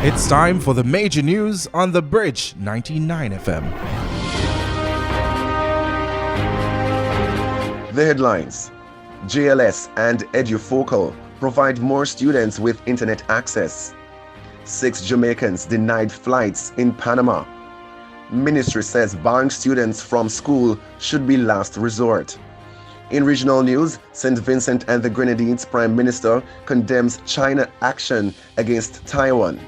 It's time for the major news on The Bridge 99 FM. The headlines: JLS and Edufocal provide more students with internet access. 6 Jamaicans denied flights in Panama. Ministry says barring students from school should be last resort. In regional news, St. Vincent and the Grenadines Prime Minister condemns China action against Taiwan.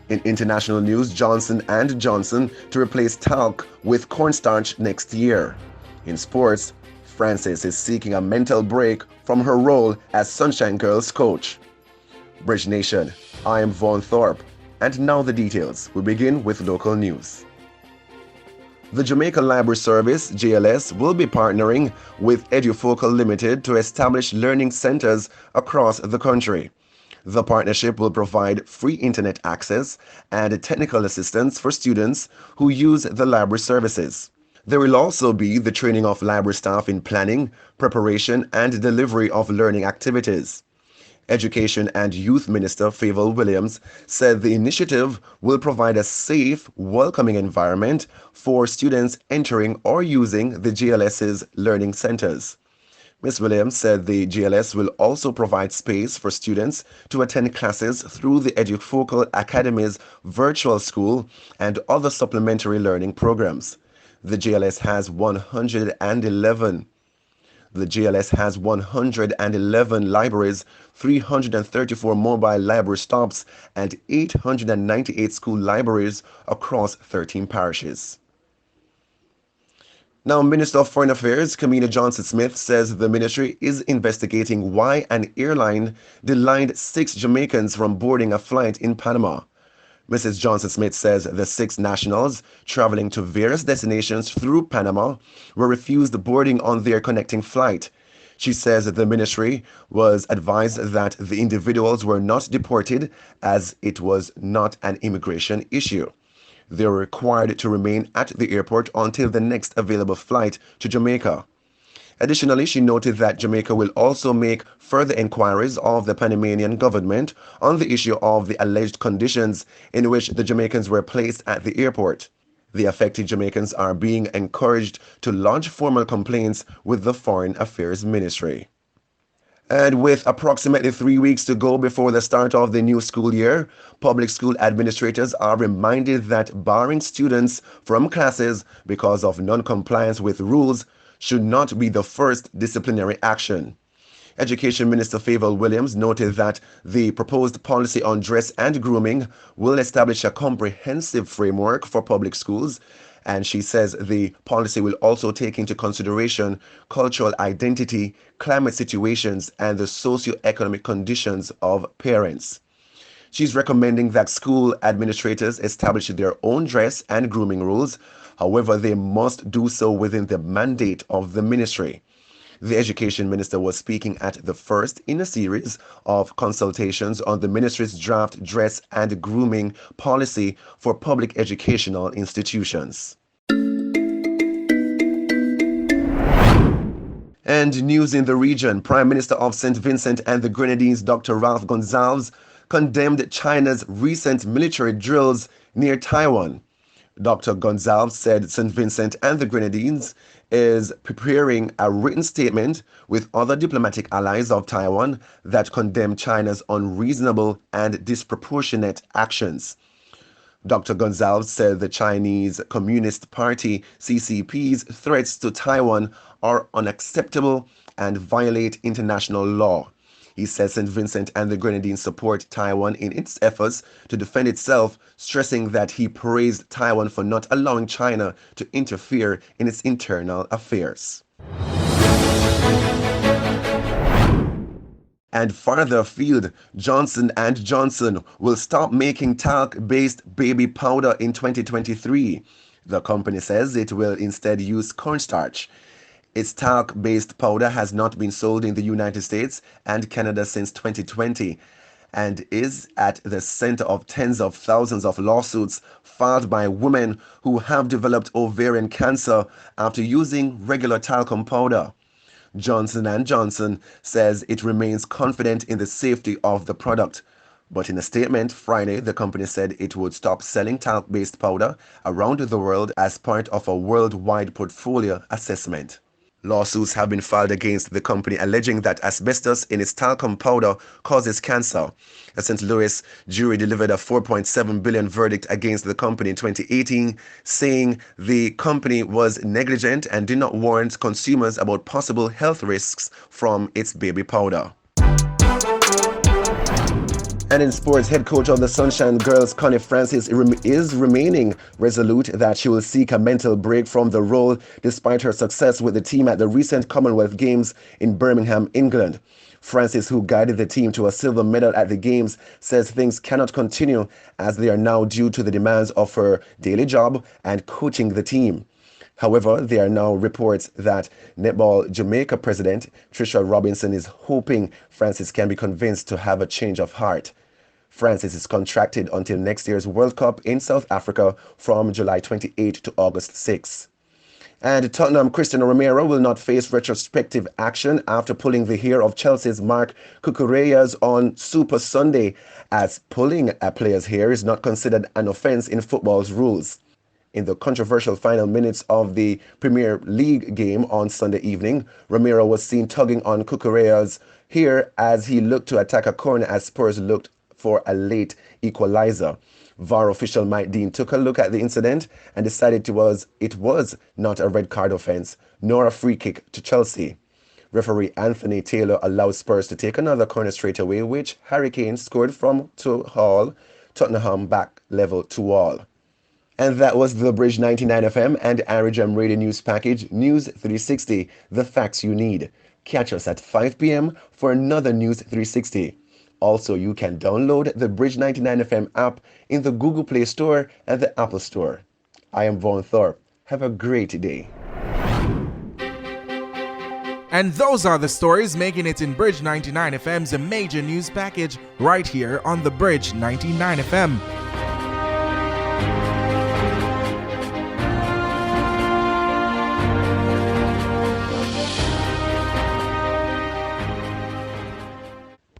In international news, Johnson & Johnson to replace talc with cornstarch next year. In sports, Frances is seeking a mental break from her role as Sunshine Girls coach. Bridge Nation, I am Vaughn Thorpe, and now the details. We begin with local news. The Jamaica Library Service, JLS, will be partnering with Edufocal Limited to establish learning centers across the country. The partnership will provide free internet access and technical assistance for students who use the library services. There will also be the training of library staff in planning, preparation, and delivery of learning activities. Education and Youth Minister Favour Williams said the initiative will provide a safe, welcoming environment for students entering or using the JLS's learning centers. Ms. Williams said the JLS will also provide space for students to attend classes through the Edufocal Academy's virtual school and other supplementary learning programs. The JLS has 111 libraries, 334 mobile library stops, and 898 school libraries across 13 parishes. Now, Minister of Foreign Affairs, Kamina Johnson-Smith, says the ministry is investigating why an airline denied 6 Jamaicans from boarding a flight in Panama. Mrs. Johnson-Smith says the 6 nationals traveling to various destinations through Panama were refused boarding on their connecting flight. She says the ministry was advised that the individuals were not deported as it was not an immigration issue. They were required to remain at the airport until the next available flight to Jamaica. Additionally, she noted that Jamaica will also make further inquiries of the Panamanian government on the issue of the alleged conditions in which the Jamaicans were placed at the airport. The affected Jamaicans are being encouraged to lodge formal complaints with the Foreign Affairs Ministry. And with approximately 3 weeks to go before the start of the new school year, public school administrators are reminded that barring students from classes because of non-compliance with rules should not be the first disciplinary action. Education Minister Favour Williams noted that the proposed policy on dress and grooming will establish a comprehensive framework for public schools, and she says the policy will also take into consideration cultural identity, climate situations, and the socio-economic conditions of parents. She's recommending that school administrators establish their own dress and grooming rules. However, they must do so within the mandate of the ministry. The Education Minister was speaking at the first in a series of consultations on the ministry's draft dress and grooming policy for public educational institutions. And news in the region: Prime Minister of St. Vincent and the Grenadines, Dr. Ralph Gonsalves, condemned China's recent military drills near Taiwan. Dr. Gonsalves said St. Vincent and the Grenadines is preparing a written statement with other diplomatic allies of Taiwan that condemn China's unreasonable and disproportionate actions. Dr. Gonsalves said the Chinese Communist Party CCP's threats to Taiwan are unacceptable and violate international law. He says St. Vincent and the Grenadines support Taiwan in its efforts to defend itself, stressing that he praised Taiwan for not allowing China to interfere in its internal affairs. And farther afield, Johnson & Johnson will stop making talc-based baby powder in 2023. The company says it will instead use cornstarch. Its talc-based powder has not been sold in the United States and Canada since 2020 and is at the center of tens of thousands of lawsuits filed by women who have developed ovarian cancer after using regular talcum powder. Johnson & Johnson says it remains confident in the safety of the product. But in a statement Friday, the company said it would stop selling talc-based powder around the world as part of a worldwide portfolio assessment. Lawsuits have been filed against the company alleging that asbestos in its talcum powder causes cancer. A St. Louis jury delivered a $4.7 billion verdict against the company in 2018, saying the company was negligent and did not warn consumers about possible health risks from its baby powder. And in sports, head coach of the Sunshine Girls, Connie Francis, is remaining resolute that she will seek a mental break from the role despite her success with the team at the recent Commonwealth Games in Birmingham, England. Francis, who guided the team to a silver medal at the Games, says things cannot continue as they are now due to the demands of her daily job and coaching the team. However, there are now reports that Netball Jamaica president Trisha Robinson is hoping Francis can be convinced to have a change of heart. Francis is contracted until next year's World Cup in South Africa from July 28 to August 6. And Tottenham Cristiano Romero will not face retrospective action after pulling the hair of Chelsea's Marc Cucurellas on Super Sunday, as pulling a player's hair is not considered an offence in football's rules. In the controversial final minutes of the Premier League game on Sunday evening, Romero was seen tugging on Cucurella's hair as he looked to attack a corner as Spurs looked for a late equalizer. VAR official Mike Dean took a look at the incident and decided it was not a red card offence nor a free kick to Chelsea. Referee Anthony Taylor allowed Spurs to take another corner straight away, which Harry Kane scored from to haul Tottenham back level to all. And that was the Bridge 99 FM and RHM Radio News Package News 360, the facts you need. Catch us at 5 p.m. for another News 360. Also, you can download the Bridge 99 FM app in the Google Play Store and the Apple Store. I am Vaughn Thorpe. Have a great day. And those are the stories making it in Bridge 99 FM's major news package right here on the Bridge 99 FM.